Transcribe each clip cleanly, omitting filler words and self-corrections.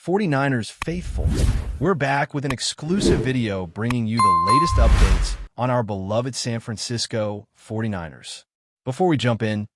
49ers faithful. We're back with an exclusive video bringing you the latest updates on our beloved San Francisco 49ers. Before we jump in,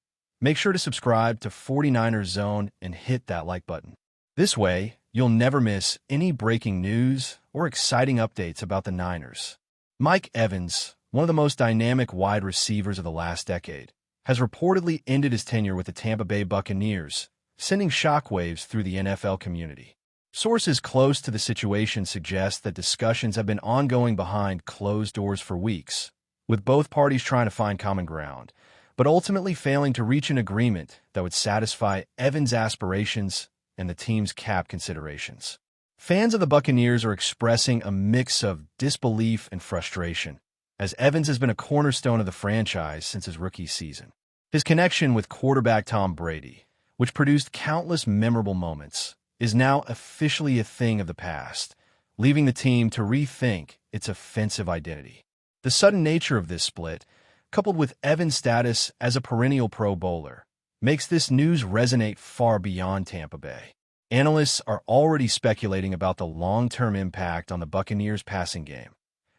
make sure to subscribe to 49ers Zone and hit that like button. This way, you'll never miss any breaking news or exciting updates about the Niners. Mike Evans, one of the most dynamic wide receivers of the last decade, has reportedly ended his tenure with the Tampa Bay Buccaneers, sending shockwaves through the NFL community. Sources close to the situation suggest that discussions have been ongoing behind closed doors for weeks, with both parties trying to find common ground, but ultimately failing to reach an agreement that would satisfy Evans' aspirations and the team's cap considerations. Fans of the Buccaneers are expressing a mix of disbelief and frustration, as Evans has been a cornerstone of the franchise since his rookie season. His connection with quarterback Tom Brady, which produced countless memorable moments, is now officially a thing of the past, leaving the team to rethink its offensive identity. The sudden nature of this split, coupled with Evans' status as a perennial Pro Bowler, makes this news resonate far beyond Tampa Bay. Analysts are already speculating about the long-term impact on the Buccaneers' passing game,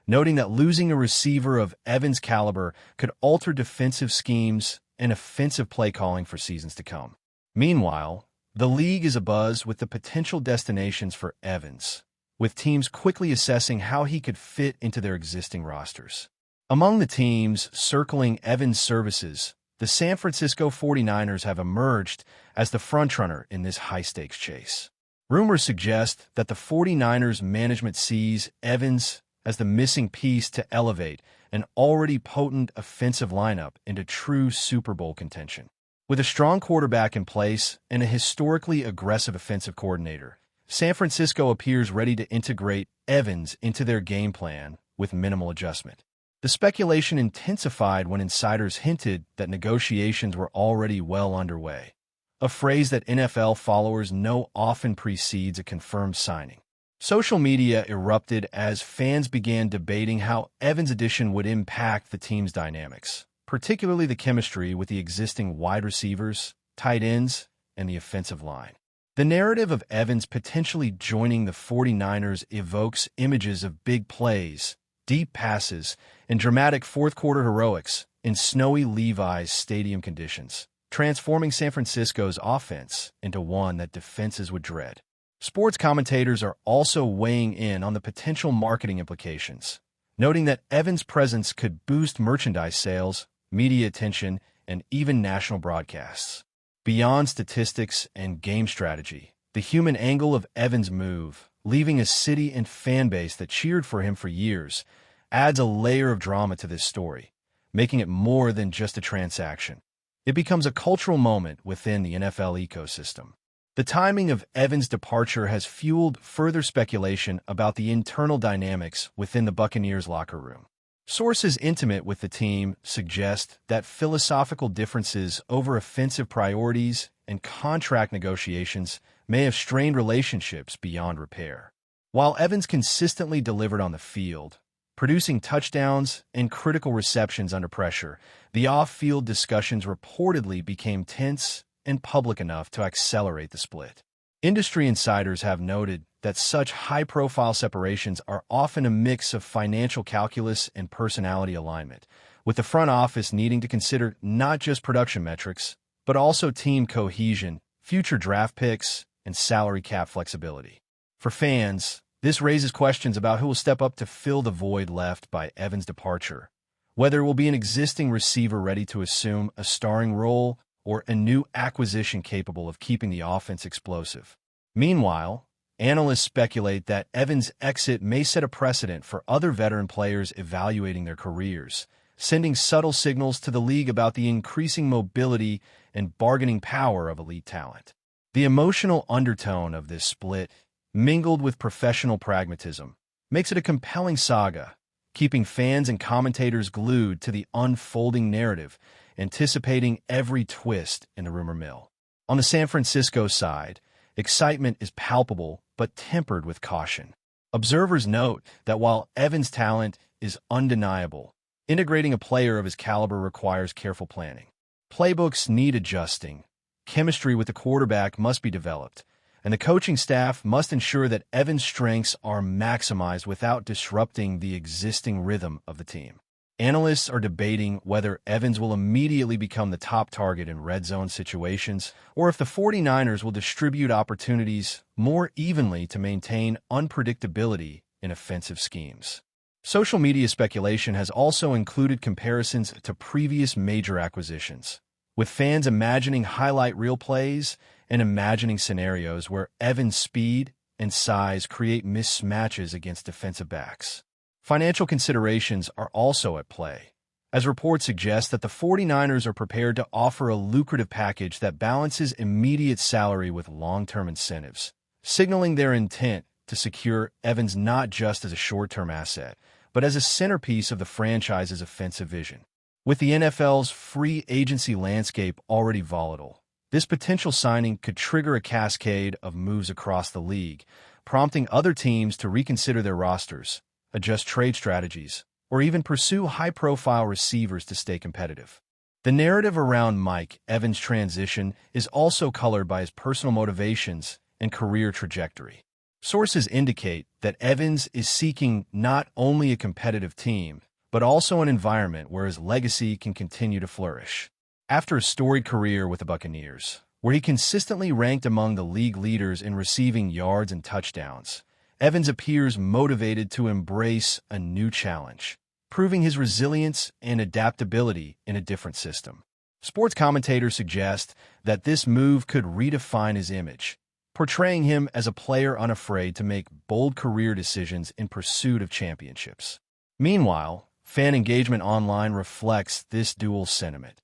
noting that losing a receiver of Evans' caliber could alter defensive schemes and offensive play calling for seasons to come. Meanwhile, the league is abuzz with the potential destinations for Evans, with teams quickly assessing how he could fit into their existing rosters. Among the teams circling Evans' services, the San Francisco 49ers have emerged as the frontrunner in this high-stakes chase. Rumors suggest that the 49ers management sees Evans as the missing piece to elevate an already potent offensive lineup into true Super Bowl contention. With a strong quarterback in place and a historically aggressive offensive coordinator, San Francisco appears ready to integrate Evans into their game plan with minimal adjustment. The speculation intensified when insiders hinted that negotiations were already well underway, a phrase that NFL followers know often precedes a confirmed signing. Social media erupted as fans began debating how Evans' addition would impact the team's dynamics, particularly the chemistry with the existing wide receivers, tight ends, and the offensive line. The narrative of Evans potentially joining the 49ers evokes images of big plays, deep passes, and dramatic fourth-quarter heroics in snowy Levi's stadium conditions, transforming San Francisco's offense into one that defenses would dread. Sports commentators are also weighing in on the potential marketing implications, noting that Evans' presence could boost merchandise sales, media attention, and even national broadcasts. Beyond statistics and game strategy, the human angle of Evans' move, leaving a city and fan base that cheered for him for years, adds a layer of drama to this story, making it more than just a transaction. It becomes a cultural moment within the NFL ecosystem. The timing of Evans' departure has fueled further speculation about the internal dynamics within the Buccaneers' locker room. Sources intimate with the team suggest that philosophical differences over offensive priorities and contract negotiations may have strained relationships beyond repair. While Evans consistently delivered on the field, producing touchdowns and critical receptions under pressure, the off-field discussions reportedly became tense and public enough to accelerate the split. Industry insiders have noted that such high-profile separations are often a mix of financial calculus and personality alignment, with the front office needing to consider not just production metrics, but also team cohesion, future draft picks, and salary cap flexibility. For fans, this raises questions about who will step up to fill the void left by Evans' departure, whether it will be an existing receiver ready to assume a starring role or a new acquisition capable of keeping the offense explosive. Meanwhile, analysts speculate that Evans' exit may set a precedent for other veteran players evaluating their careers, sending subtle signals to the league about the increasing mobility and bargaining power of elite talent. The emotional undertone of this split, mingled with professional pragmatism, makes it a compelling saga, keeping fans and commentators glued to the unfolding narrative, anticipating every twist in the rumor mill. On the San Francisco side, excitement is palpable but tempered with caution. Observers note that while Evans' talent is undeniable, integrating a player of his caliber requires careful planning. Playbooks need adjusting, chemistry with the quarterback must be developed, and the coaching staff must ensure that Evans' strengths are maximized without disrupting the existing rhythm of the team. Analysts are debating whether Evans will immediately become the top target in red zone situations, or if the 49ers will distribute opportunities more evenly to maintain unpredictability in offensive schemes. Social media speculation has also included comparisons to previous major acquisitions, with fans imagining highlight reel plays and imagining scenarios where Evans' speed and size create mismatches against defensive backs. Financial considerations are also at play, as reports suggest that the 49ers are prepared to offer a lucrative package that balances immediate salary with long-term incentives, signaling their intent to secure Evans not just as a short-term asset, but as a centerpiece of the franchise's offensive vision. With the NFL's free agency landscape already volatile, this potential signing could trigger a cascade of moves across the league, prompting other teams to reconsider their rosters, adjust trade strategies, or even pursue high-profile receivers to stay competitive. The narrative around Mike Evans' transition is also colored by his personal motivations and career trajectory. Sources indicate that Evans is seeking not only a competitive team, but also an environment where his legacy can continue to flourish. After a storied career with the Buccaneers, where he consistently ranked among the league leaders in receiving yards and touchdowns, Evans appears motivated to embrace a new challenge, proving his resilience and adaptability in a different system. Sports commentators suggest that this move could redefine his image, portraying him as a player unafraid to make bold career decisions in pursuit of championships. Meanwhile, fan engagement online reflects this dual sentiment.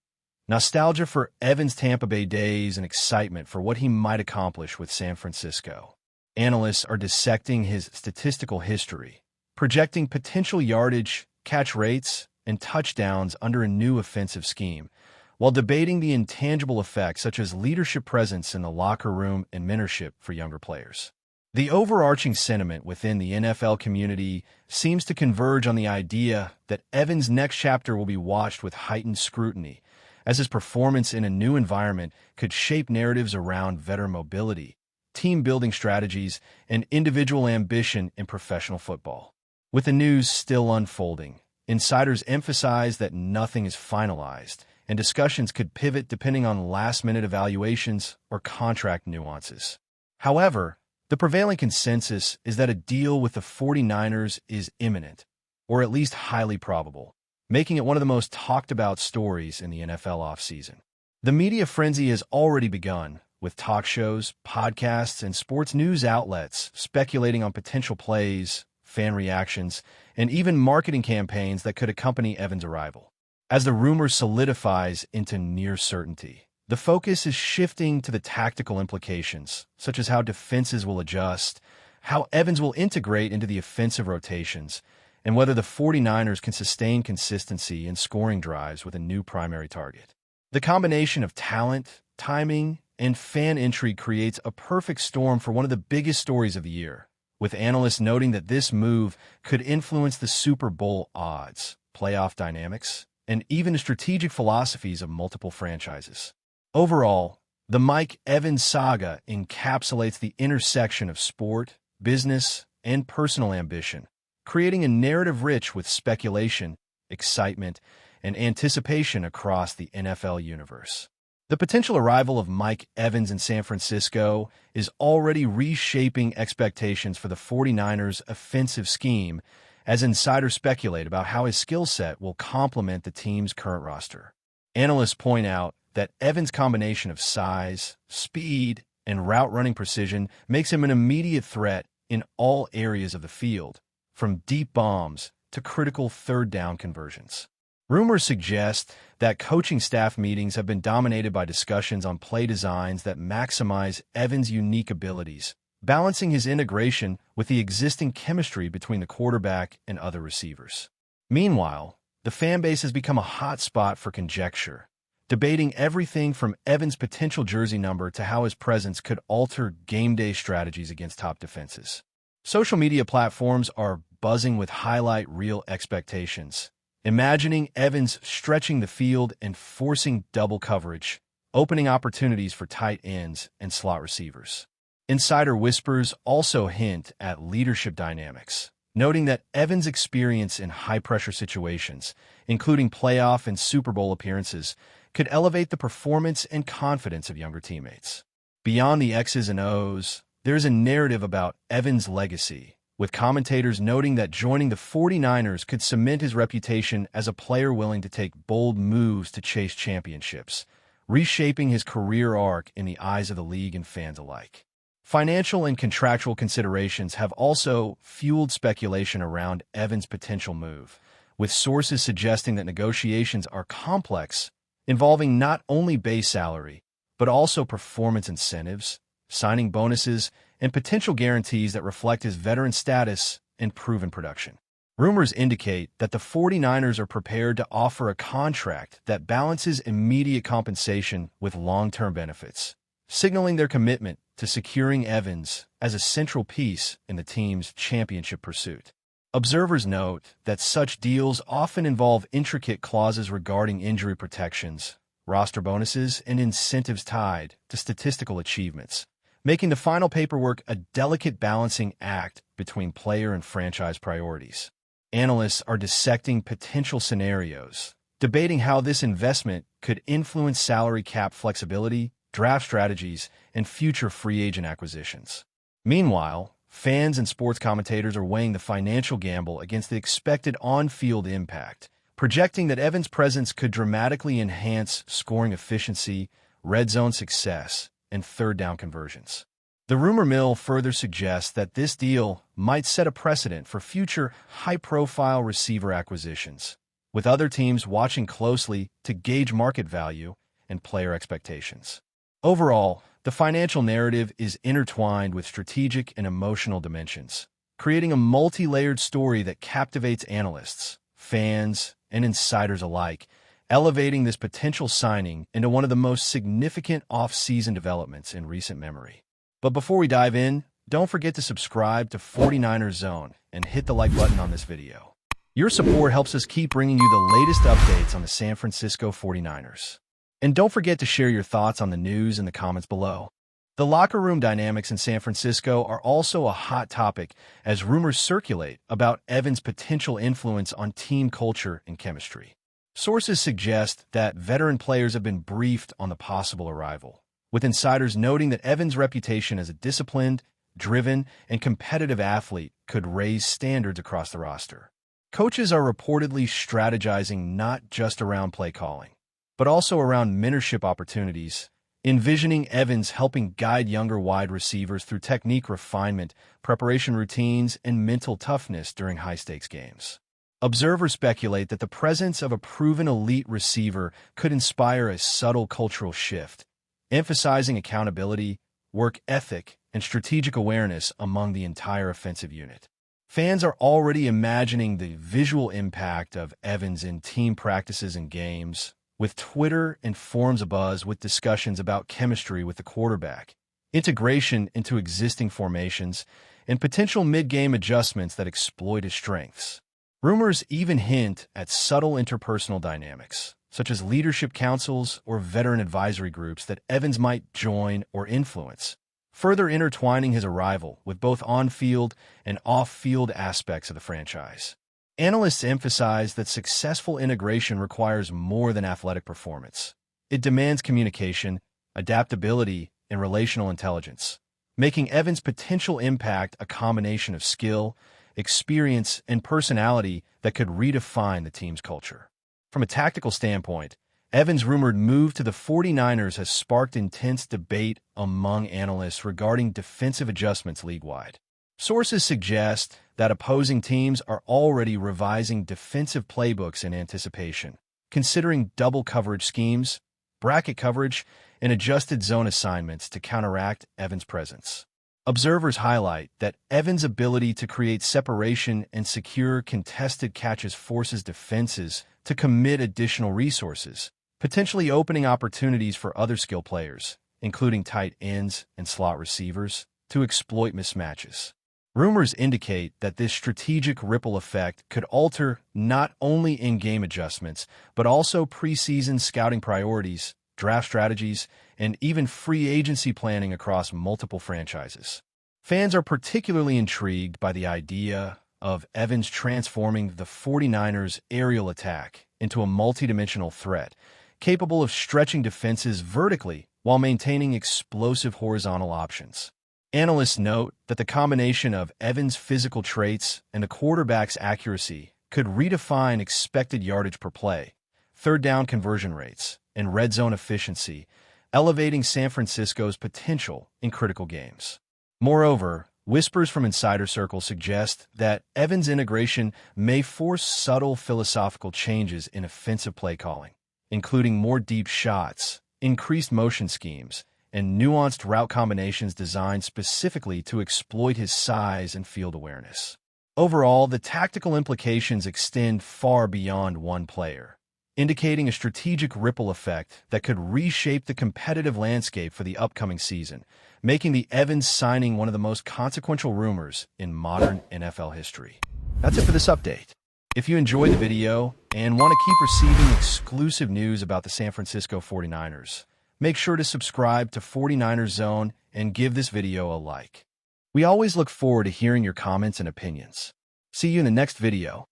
Nostalgia for Evans' Tampa Bay days and excitement for what he might accomplish with San Francisco. Analysts are dissecting his statistical history, projecting potential yardage, catch rates, and touchdowns under a new offensive scheme, while debating the intangible effects such as leadership presence in the locker room and mentorship for younger players. The overarching sentiment within the NFL community seems to converge on the idea that Evans' next chapter will be watched with heightened scrutiny, as his performance in a new environment could shape narratives around veteran mobility, team-building strategies, and individual ambition in professional football. With the news still unfolding, insiders emphasize that nothing is finalized, and discussions could pivot depending on last-minute evaluations or contract nuances. However, the prevailing consensus is that a deal with the 49ers is imminent, or at least highly probable, making it one of the most talked-about stories in the NFL offseason. The media frenzy has already begun, with talk shows, podcasts, and sports news outlets speculating on potential plays, fan reactions, and even marketing campaigns that could accompany Evans' arrival. As the rumor solidifies into near certainty, the focus is shifting to the tactical implications, such as how defenses will adjust, how Evans will integrate into the offensive rotations, and whether the 49ers can sustain consistency in scoring drives with a new primary target. The combination of talent, timing, and fan intrigue creates a perfect storm for one of the biggest stories of the year, with analysts noting that this move could influence the Super Bowl odds, playoff dynamics, and even the strategic philosophies of multiple franchises. Overall, the Mike Evans saga encapsulates the intersection of sport, business, and personal ambition, creating a narrative rich with speculation, excitement, and anticipation across the NFL universe. The potential arrival of Mike Evans in San Francisco is already reshaping expectations for the 49ers' offensive scheme, as insiders speculate about how his skill set will complement the team's current roster. Analysts point out that Evans' combination of size, speed, and route-running precision makes him an immediate threat in all areas of the field, from deep bombs to critical third-down conversions. Rumors suggest that coaching staff meetings have been dominated by discussions on play designs that maximize Evans' unique abilities, balancing his integration with the existing chemistry between the quarterback and other receivers. Meanwhile, the fan base has become a hot spot for conjecture, debating everything from Evans' potential jersey number to how his presence could alter game-day strategies against top defenses. Social media platforms are buzzing with highlight reel expectations, imagining Evans stretching the field and forcing double coverage, opening opportunities for tight ends and slot receivers. Insider whispers also hint at leadership dynamics, noting that Evans' experience in high-pressure situations, including playoff and Super Bowl appearances, could elevate the performance and confidence of younger teammates. Beyond the X's and O's, there's a narrative about Evans' legacy, with commentators noting that joining the 49ers could cement his reputation as a player willing to take bold moves to chase championships, reshaping his career arc in the eyes of the league and fans alike. Financial and contractual considerations have also fueled speculation around Evans' potential move, with sources suggesting that negotiations are complex, involving not only base salary, but also performance incentives, signing bonuses, and potential guarantees that reflect his veteran status and proven production. Rumors indicate that the 49ers are prepared to offer a contract that balances immediate compensation with long-term benefits, signaling their commitment to securing Evans as a central piece in the team's championship pursuit. Observers note that such deals often involve intricate clauses regarding injury protections, roster bonuses, and incentives tied to statistical achievements, making the final paperwork a delicate balancing act between player and franchise priorities. Analysts are dissecting potential scenarios, debating how this investment could influence salary cap flexibility, draft strategies, and future free agent acquisitions. Meanwhile, fans and sports commentators are weighing the financial gamble against the expected on-field impact, projecting that Evans' presence could dramatically enhance scoring efficiency, red zone success, and third-down conversions. The rumor mill further suggests that this deal might set a precedent for future high-profile receiver acquisitions, with other teams watching closely to gauge market value and player expectations. Overall, the financial narrative is intertwined with strategic and emotional dimensions, creating a multi-layered story that captivates analysts, fans, and insiders alike, elevating this potential signing into one of the most significant off-season developments in recent memory. But before we dive in, don't forget to subscribe to 49ers Zone and hit the like button on this video. Your support helps us keep bringing you the latest updates on the San Francisco 49ers. And don't forget to share your thoughts on the news in the comments below. The locker room dynamics in San Francisco are also a hot topic as rumors circulate about Evans' potential influence on team culture and chemistry. Sources suggest that veteran players have been briefed on the possible arrival, with insiders noting that Evans' reputation as a disciplined, driven, and competitive athlete could raise standards across the roster. Coaches are reportedly strategizing not just around play calling, but also around mentorship opportunities, envisioning Evans helping guide younger wide receivers through technique refinement, preparation routines, and mental toughness during high-stakes games. Observers speculate that the presence of a proven elite receiver could inspire a subtle cultural shift, emphasizing accountability, work ethic, and strategic awareness among the entire offensive unit. Fans are already imagining the visual impact of Evans in team practices and games, with Twitter and forums abuzz with discussions about chemistry with the quarterback, integration into existing formations, and potential mid-game adjustments that exploit his strengths. Rumors even hint at subtle interpersonal dynamics, such as leadership councils or veteran advisory groups that Evans might join or influence, further intertwining his arrival with both on-field and off-field aspects of the franchise. Analysts emphasize that successful integration requires more than athletic performance. It demands communication, adaptability, and relational intelligence, making Evans' potential impact a combination of skill, experience, and personality that could redefine the team's culture. From a tactical standpoint, Evans' rumored move to the 49ers has sparked intense debate among analysts regarding defensive adjustments league-wide. Sources suggest that opposing teams are already revising defensive playbooks in anticipation, considering double coverage schemes, bracket coverage, and adjusted zone assignments to counteract Evans' presence. Observers highlight that Evans' ability to create separation and secure contested catches forces defenses to commit additional resources, potentially opening opportunities for other skill players, including tight ends and slot receivers, to exploit mismatches. Rumors indicate that this strategic ripple effect could alter not only in-game adjustments, but also preseason scouting priorities, draft strategies, and even free agency planning across multiple franchises. Fans are particularly intrigued by the idea of Evans transforming the 49ers' aerial attack into a multidimensional threat, capable of stretching defenses vertically while maintaining explosive horizontal options. Analysts note that the combination of Evans' physical traits and the quarterback's accuracy could redefine expected yardage per play, third down conversion rates, and red zone efficiency, elevating San Francisco's potential in critical games. Moreover, whispers from insider circles suggest that Evans' integration may force subtle philosophical changes in offensive play calling, including more deep shots, increased motion schemes, and nuanced route combinations designed specifically to exploit his size and field awareness. Overall, the tactical implications extend far beyond one player, indicating a strategic ripple effect that could reshape the competitive landscape for the upcoming season, making the Evans signing one of the most consequential rumors in modern NFL history. That's it for this update. If you enjoyed the video and want to keep receiving exclusive news about the San Francisco 49ers, make sure to subscribe to 49ers Zone and give this video a like. We always look forward to hearing your comments and opinions. See you in the next video.